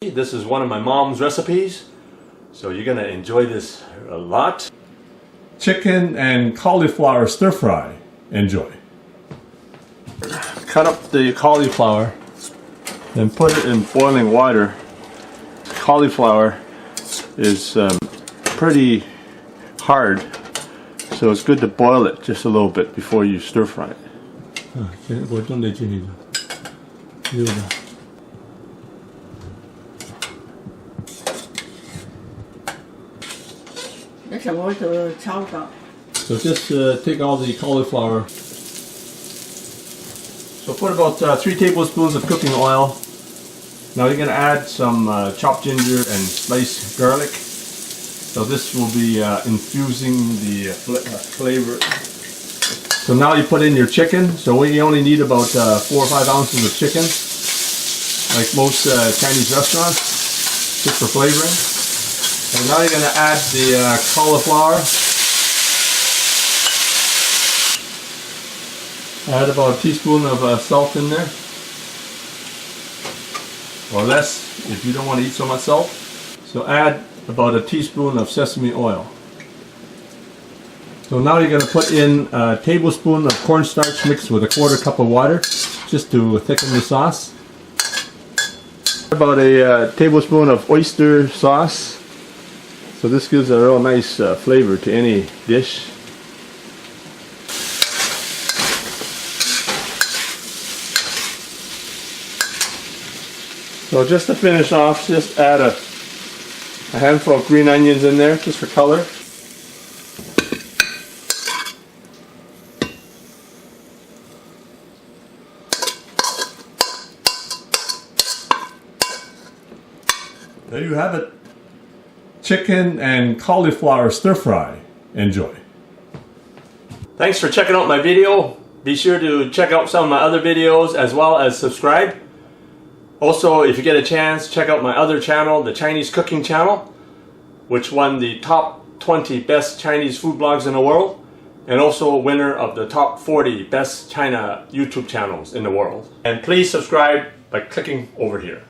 This is one of my mom's recipes, so you're gonna enjoy this a lot. Chicken and cauliflower stir fry. Enjoy. Cut up the cauliflower and put it in boiling water. Cauliflower is pretty hard, so it's good to boil it just a little bit before you stir fry it. So just take all the cauliflower. So put about 3 tablespoons of cooking oil. Now you're going to add some chopped ginger and sliced garlic. So this will be infusing the flavor. So now you put in your chicken. So we only need about 4 or 5 ounces of chicken, like most Chinese restaurants, just for flavoring. And now you're going to add the cauliflower. Add about a teaspoon of salt in there, or less if you don't want to eat so much salt. So add about a teaspoon of sesame oil. So now you're going to put in a tablespoon of cornstarch mixed with a 1/4 cup of water, just to thicken the sauce. About a tablespoon of oyster sauce. So this gives a real nice flavor to any dish. So just to finish off, just add a handful of green onions in there, just for color. There you have it. Chicken and cauliflower stir fry. Enjoy. Thanks for checking out my video. Be sure to check out some of my other videos as well as subscribe. Also, if you get a chance, check out my other channel, the Chinese Cooking Channel, which won the top 20 best Chinese food blogs in the world, and also a winner of the top 40 best China YouTube channels in the world. And please subscribe by clicking over here.